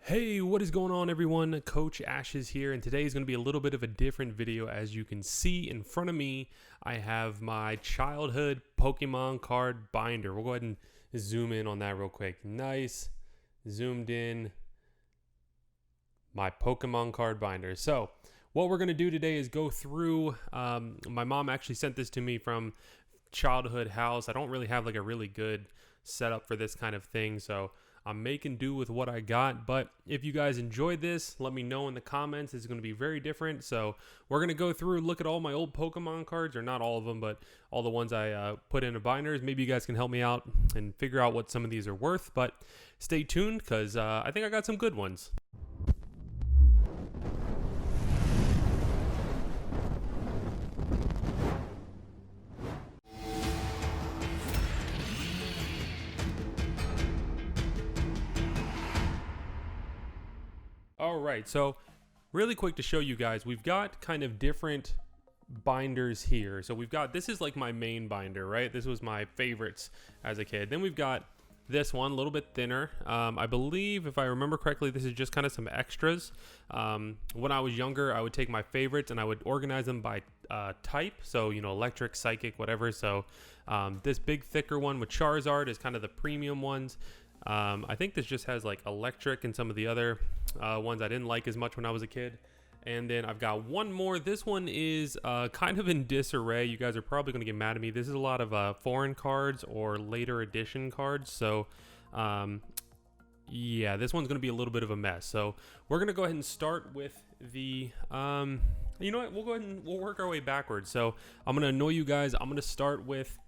Hey, what is going on everyone? Coach Ashes here, and today is going to be a little bit of a different video. As you can see in front of me, I have my childhood Pokemon card binder. We'll go ahead and zoom in on that real quick. Nice, zoomed in, my Pokemon card binder. So what we're going to do today is go through, my mom actually sent this to me from childhood house. I don't really have like a really good setup for this kind of thing, so I'm making do with what I got. But if you guys enjoyed this, let me know in the comments. It's going to be very different. So we're going to go through, look at all my old Pokemon cards, or not all of them, but all the ones I put into binders. Maybe you guys can help me out and figure out what some of these are worth. But stay tuned, because I think I got some good ones. All right, so really quick to show you guys, we've got kind of different binders here. So we've got, this is like my main binder, right? This was my favorites as a kid. Then we've got this one, a little bit thinner. I believe, if I remember correctly, this is just kind of some extras. When I was younger, I would take my favorites and I would organize them by type. So, you know, electric, psychic, whatever. So this big thicker one with Charizard is kind of the premium ones. I think this just has like electric and some of the other ones I didn't like as much when I was a kid. And then I've got one more. This one is kind of in disarray. You guys are probably going to get mad at me. This is a lot of foreign cards or later edition cards. So yeah, this one's going to be a little bit of a mess. So we're going to go ahead and start with the, you know what, we'll go ahead and we'll work our way backwards. So I'm going to annoy you guys. I'm going to start with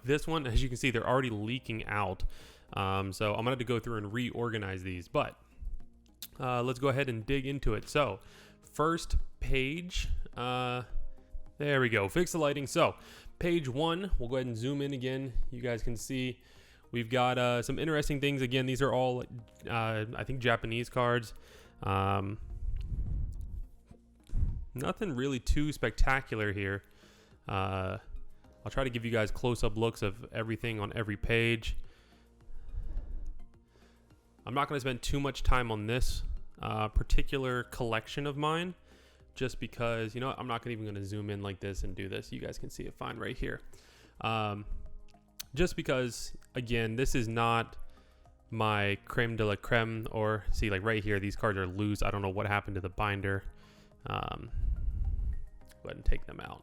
this one. As you can see, they're already leaking out. So I'm going to have to go through and reorganize these, but let's go ahead and dig into it. So first page, there we go. Fix the lighting. So page one, we'll go ahead and zoom in again. You guys can see we've got some interesting things. Again, these are all, I think, Japanese cards. Nothing really too spectacular here. I'll try to give you guys close-up looks of everything on every page. I'm not going to spend too much time on this particular collection of mine, just because, you know what, I'm not even going to zoom in like this and do this. You guys can see it fine right here. Just because, again, this is not my creme de la creme, or see, like right here, these cards are loose. I don't know what happened to the binder. Go ahead and take them out.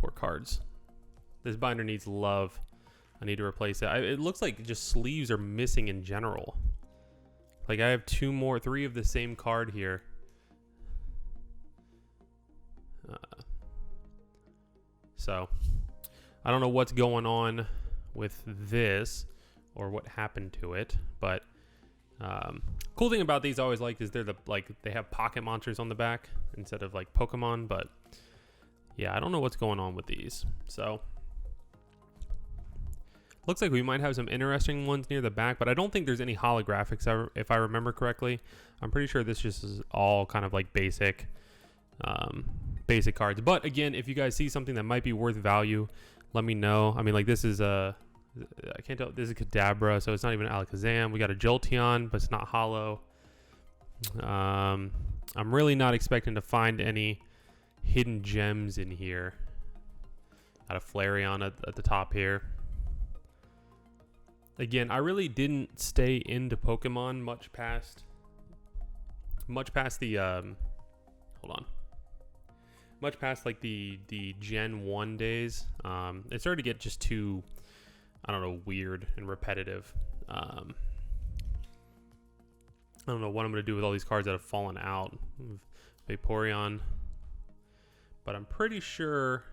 Poor cards. This binder needs love. I need to replace it. It looks like just sleeves are missing in general. Like I have three of the same card here. So I don't know what's going on with this or what happened to it, but cool thing about these I always like is they have pocket monsters on the back instead of like Pokemon. But yeah, I don't know what's going on with these. So looks like we might have some interesting ones near the back, but I don't think there's any holographics if I remember correctly. I'm pretty sure this just is all kind of like basic cards. But again, if you guys see something that might be worth value, let me know. I mean, like this is I can't tell, this is Kadabra, so it's not even Alakazam. We got a Jolteon, but it's not hollow. I'm really not expecting to find any hidden gems in here. Got a Flareon at the top here. Again, I really didn't stay into Pokemon much past the much past like the Gen 1 days. It started to get just too, I don't know, weird and repetitive. I don't know what I'm going to do with all these cards that have fallen out. Vaporeon. But I'm pretty sure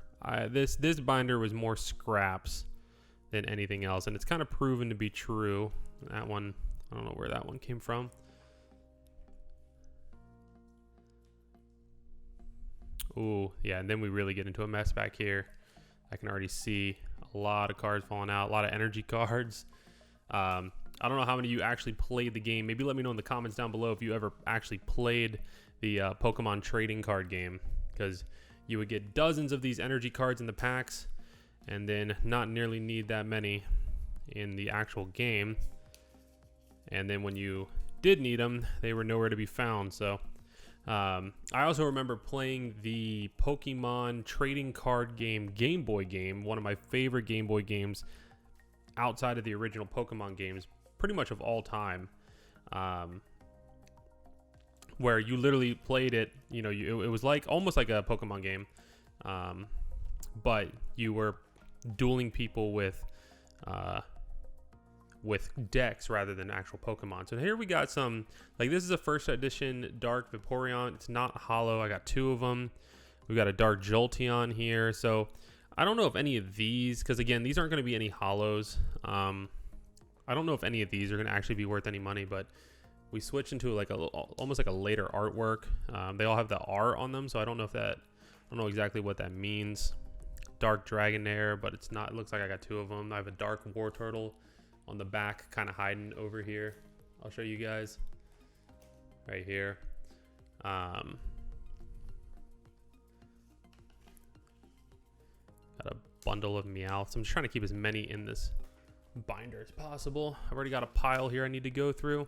this binder was more scraps than anything else, and it's kind of proven to be true. That one, I don't know where that one came from. Ooh, yeah, and then we really get into a mess back here. I can already see a lot of cards falling out, a lot of energy cards. I don't know how many of you actually played the game. Maybe let me know in the comments down below if you ever actually played the Pokemon trading card game, because you would get dozens of these energy cards in the packs and then not nearly need that many in the actual game. and then when you did need them, they were nowhere to be found. So I also remember playing the Pokemon trading card game, Game Boy game, one of my favorite Game Boy games outside of the original Pokemon games, pretty much of all time, where you literally played it. You know, it was like almost like a Pokemon game, but you were dueling people with decks rather than actual Pokemon. So here we got some, like, this is a first edition Dark Vaporeon. It's not hollow. I got 2 of them. We got a Dark Jolteon here. So I don't know if any of these, because again, these aren't going to be any hollows. I don't know if any of these are going to actually be worth any money, but we switched into like almost like a later artwork. They all have the R on them, so I don't know exactly what that means. Dark Dragonair, but it's not. It looks like I got 2 of them. I have a Dark War Turtle on the back, kind of hiding over here. I'll show you guys right here. Got a bundle of Meowths. I'm just trying to keep as many in this binder as possible. I've already got a pile here I need to go through.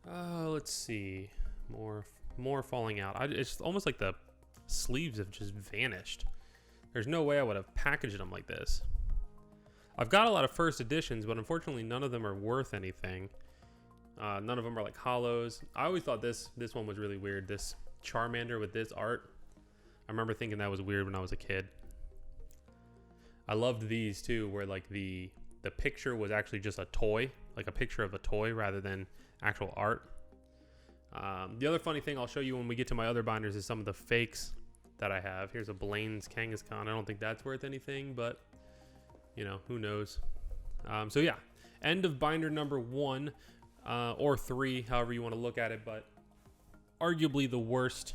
Let's see. More falling out. It's almost like the sleeves have just vanished. There's no way I would have packaged them like this. I've got a lot of first editions, but unfortunately none of them are worth anything. None of them are like hollows. I always thought this one was really weird. This Charmander with this art. I remember thinking that was weird when I was a kid. I loved these too, where like the picture was actually just a toy, like a picture of a toy rather than actual art. The other funny thing I'll show you when we get to my other binders is some of the fakes that I have. Here's a Blaine's Kangaskhan. I don't think that's worth anything, but you know, who knows. So yeah, end of binder number 1 or 3, however you want to look at it, but arguably the worst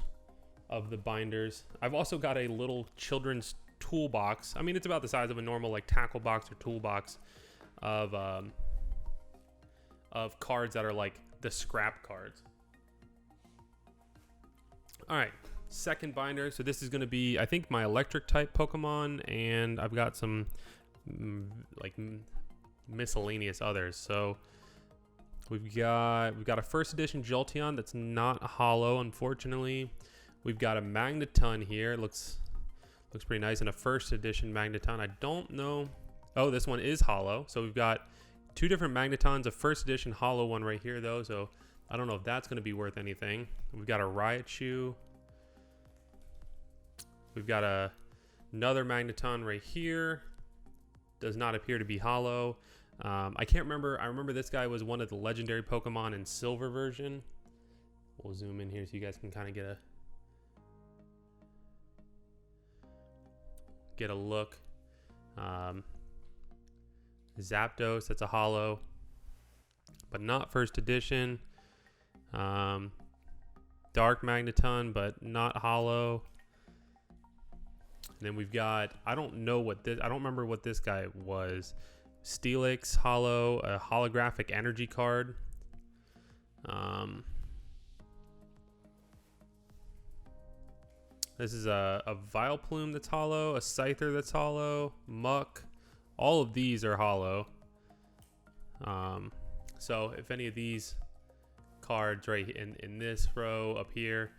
of the binders. I've also got a little children's toolbox. I mean, it's about the size of a normal like tackle box or toolbox of cards that are like the scrap cards. All right, second binder. So this is going to be, I think, my electric type Pokemon, and I've got some like miscellaneous others. So we've got a first edition Jolteon that's not hollow, unfortunately. We've got a Magneton here. It looks pretty nice, and a first edition Magneton. I don't know. Oh, this one is hollow. So we've got 2 different Magnetons, a first edition hollow one right here though. So I don't know if that's going to be worth anything. We've got a Raichu. We've got another Magneton right here. Does not appear to be hollow. I can't remember. I remember this guy was one of the legendary Pokemon in silver version. We'll zoom in here so you guys can kind of get a look. Zapdos, that's a hollow, but not first edition. Dark Magneton, but not hollow. And then we've got, I don't remember what this guy was. Steelix, hollow, a holographic energy card. This is a Vileplume that's hollow, a Scyther that's hollow, Muck. All of these are hollow. So if any of these cards right in this row up here,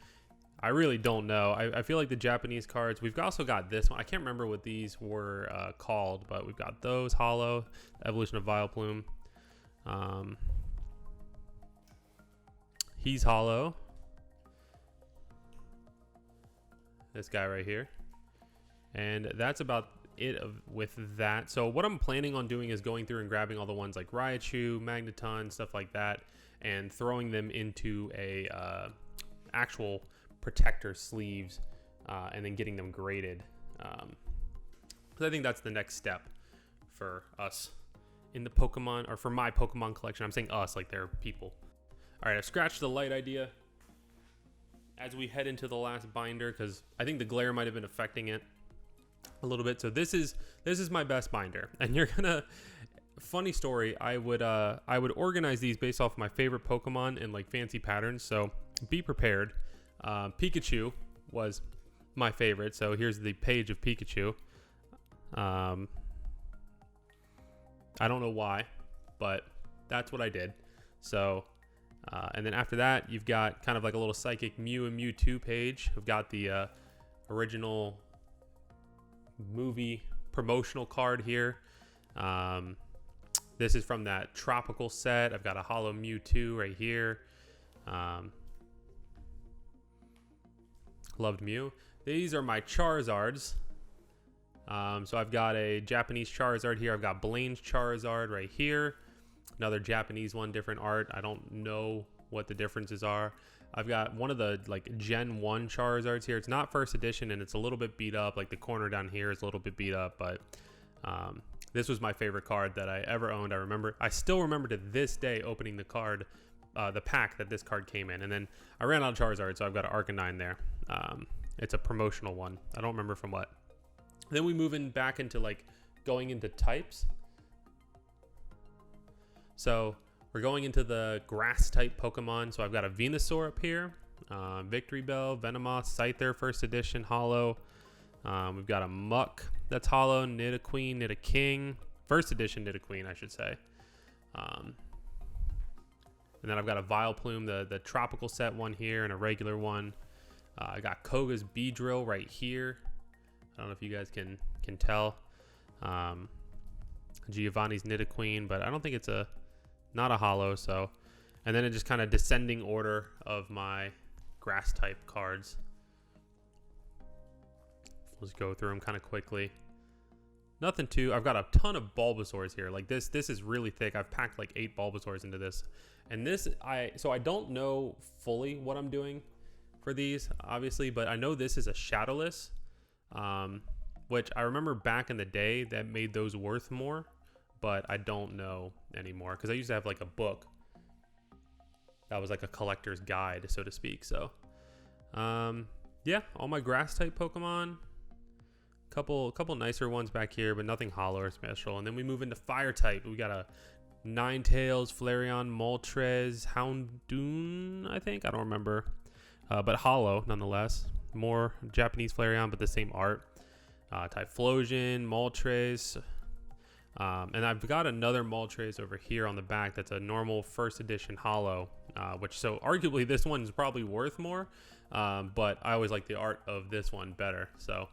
I really don't know. I feel like the Japanese cards, we've also got this one. I can't remember what these were called, but we've got those hollow, Evolution of Vileplume. He's hollow. This guy right here. And that's about it with that. So what I'm planning on doing is going through and grabbing all the ones like Raichu, Magneton, stuff like that, and throwing them into a actual protector sleeves, and then getting them graded, because I think that's the next step for us in the Pokemon, or for my Pokemon collection. I'm saying us like they're people. All right, I've scratched the light idea as we head into the last binder, because I think the glare might have been affecting it a little bit. So this is my best binder, and you're gonna, funny story, I would organize these based off my favorite Pokemon and like fancy patterns, so be prepared. Pikachu was my favorite, so here's the page of Pikachu. I don't know why, but that's what I did. So, and then after that, you've got kind of like a little Psychic Mew and Mewtwo page. I've got the original movie promotional card here. This is from that tropical set. I've got a holo Mewtwo right here. Loved Mew. These are my Charizards. So I've got a Japanese Charizard here. I've got Blaine's Charizard right here. Another Japanese one, different art. I don't know what the differences are. I've got one of the like Gen 1 Charizards here. It's not first edition and it's a little bit beat up. Like the corner down here is a little bit beat up, but this was my favorite card that I ever owned. I still remember to this day opening the card, the pack that this card came in. And then I ran out of Charizard, so I've got an Arcanine there. It's a promotional one. I don't remember from what. Then we move in back into like going into types. So we're going into the grass type Pokemon. So I've got a Venusaur up here, Victory Bell, Venomoth, Scyther, first edition, holo. We've got a Muck that's holo, Nidoqueen, Nidoking, first edition Nidoqueen, I should say. And then I've got a Vileplume, the tropical set one here, and a regular one. I got Koga's Beedrill right here. I don't know if you guys can tell. Giovanni's Nidoqueen, but I don't think it's not a holo. So, and then it just kind of descending order of my grass type cards. Let's go through them kind of quickly. Nothing too. I've got a ton of Bulbasaurs here. Like this is really thick. I've packed like 8 Bulbasaurs into this, and so I don't know fully what I'm doing for these, obviously, but I know this is a shadowless, which I remember back in the day that made those worth more, but I don't know anymore because I used to have like a book that was like a collector's guide, so to speak. So, yeah, all my grass type Pokemon. Couple nicer ones back here, but nothing holo or special. And then we move into fire type. We got a Ninetales, Flareon, Moltres, Houndoom, I think. I don't remember. But holo nonetheless. More Japanese Flareon, but the same art. Typhlosion, Moltres. And I've got another Moltres over here on the back that's a normal first edition holo. So arguably this one is probably worth more. But I always like the art of this one better. So.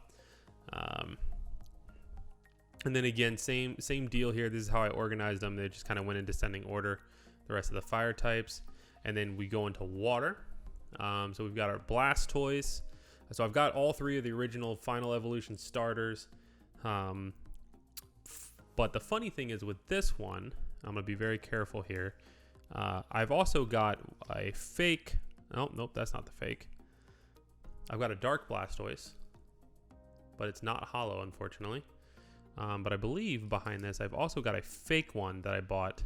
And then again, same deal here. This is how I organized them. They just kind of went in descending order, the rest of the fire types. And then we go into water. So we've got our Blastoise. So I've got all 3 of the original Final Evolution starters. But the funny thing is with this one, I'm going to be very careful here. I've also got a fake. Oh, nope, that's not the fake. I've got a Dark Blastoise, but it's not holo, unfortunately. But I believe behind this, I've also got a fake one that I bought.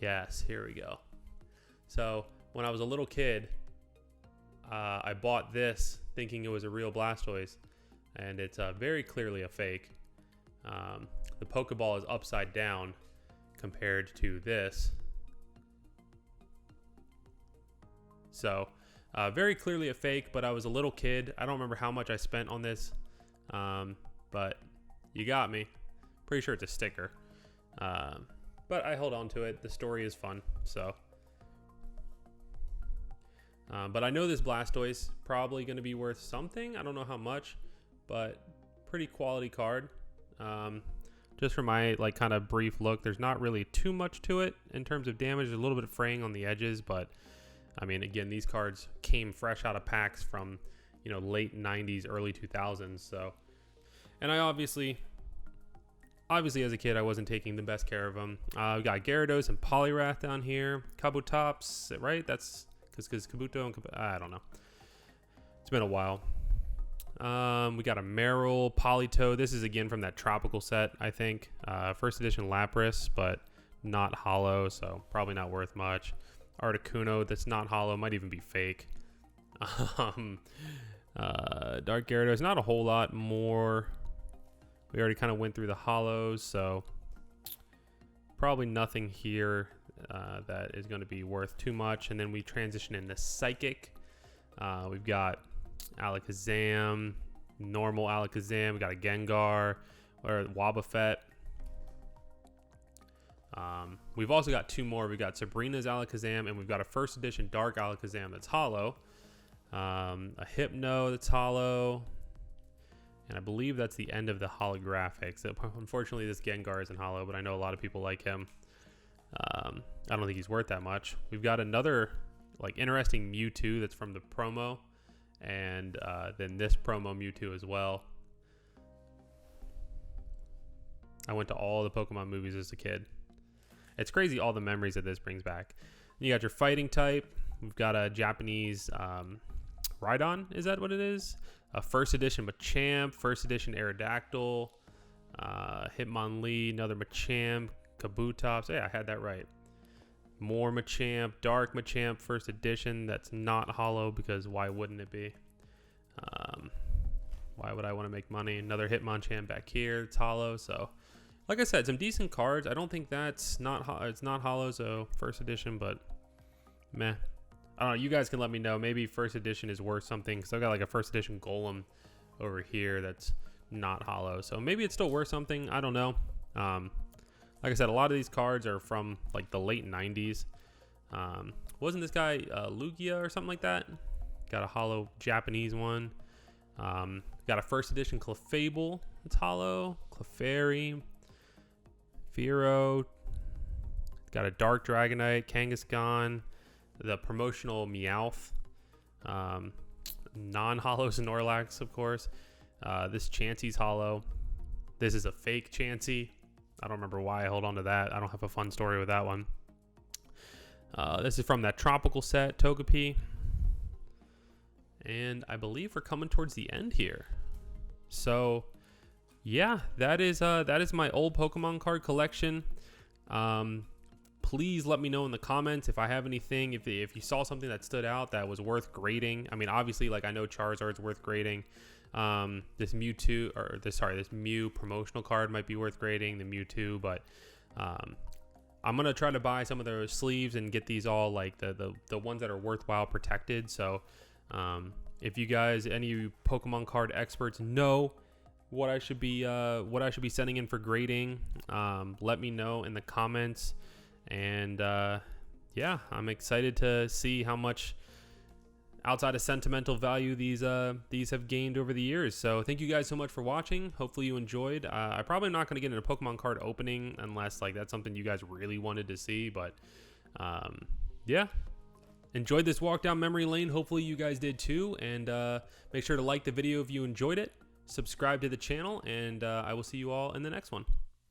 Yes, here we go. So when I was a little kid, I bought this thinking it was a real Blastoise, and it's very clearly a fake. The Pokeball is upside down compared to this. So very clearly a fake, but I was a little kid. I don't remember how much I spent on this. But you got me. Pretty sure it's a sticker. But I hold on to it. The story is fun. So, but I know this Blastoise probably going to be worth something. I don't know how much, but pretty quality card. Just from my like kind of brief look, there's not really too much to it in terms of damage. There's a little bit of fraying on the edges, but I mean, again, these cards came fresh out of packs from, late 90s, early 2000s. So, and I obviously as a kid, I wasn't taking the best care of them. We got Gyarados and Poliwrath down here. Kabutops, right? That's because Kabuto and I don't know. It's been a while. We got a Marill, Politoed. This is again from that tropical set, I think. First edition Lapras, but not holo, so probably not worth much. Articuno, that's not holo, might even be fake. Dark Gyarados, not a whole lot more. We already kind of went through the holos, so probably nothing here that is going to be worth too much. And then we transition into Psychic. We've got Alakazam, normal Alakazam. We got a Gengar or Wobbuffet. We've also got 2 more. We've got Sabrina's Alakazam, and we've got a first edition Dark Alakazam that's hollow. A Hypno that's hollow. And I believe that's the end of the holographics. Unfortunately, this Gengar isn't hollow, but I know a lot of people like him. I don't think he's worth that much. We've got another like interesting Mewtwo that's from the promo, and then this promo Mewtwo as well. I went to all the Pokemon movies as a kid. It's crazy all the memories that this brings back. You got your fighting type. We've got a Japanese Rhydon. Is that what it is? A first edition Machamp, first edition Aerodactyl, Hitmonlee, another Machamp, Kabutops. Yeah, I had that right. More Machamp, Dark Machamp, first edition. That's not hollow because why wouldn't it be? Why would I want to make money? Another Hitmonchan back here. It's hollow. So, like I said, some decent cards. I don't think that's it's not hollow. So first edition, but meh. I don't know. You guys can let me know. Maybe first edition is worth something because I've got like a first edition Golem over here that's not hollow. So maybe it's still worth something. I don't know. Like I said, a lot of these cards are from like the late 90s. Wasn't this guy Lugia or something like that? Got a hollow Japanese one. Got a first edition Clefable. It's hollow. Clefairy. Fearow. Got a Dark Dragonite. Kangaskhan. The promotional Meowth, non-hollow Snorlax, of course. This Chansey's hollow. This is a fake Chansey. I don't remember why I hold on to that. I don't have a fun story with that one. This is from that tropical set, Togepi. And I believe we're coming towards the end here. So, yeah, that is my old Pokemon card collection. Please let me know in the comments if I have anything, if you saw something that stood out that was worth grading. I mean, obviously, like I know Charizard's worth grading. This Mew promotional card might be worth grading, the Mewtwo, but I'm gonna try to buy some of those sleeves and get these all like the ones that are worthwhile protected. So if you guys, any of you Pokemon card experts, know what I should be sending in for grading, let me know in the comments. And yeah, I'm excited to see how much outside of sentimental value these have gained over the years. So thank you guys so much for watching. Hopefully you enjoyed. I'm probably not going to get into Pokemon card opening unless like that's something you guys really wanted to see. But yeah, enjoyed this walk down memory lane. Hopefully you guys did too. And make sure to like the video if you enjoyed it. Subscribe to the channel, and I will see you all in the next one.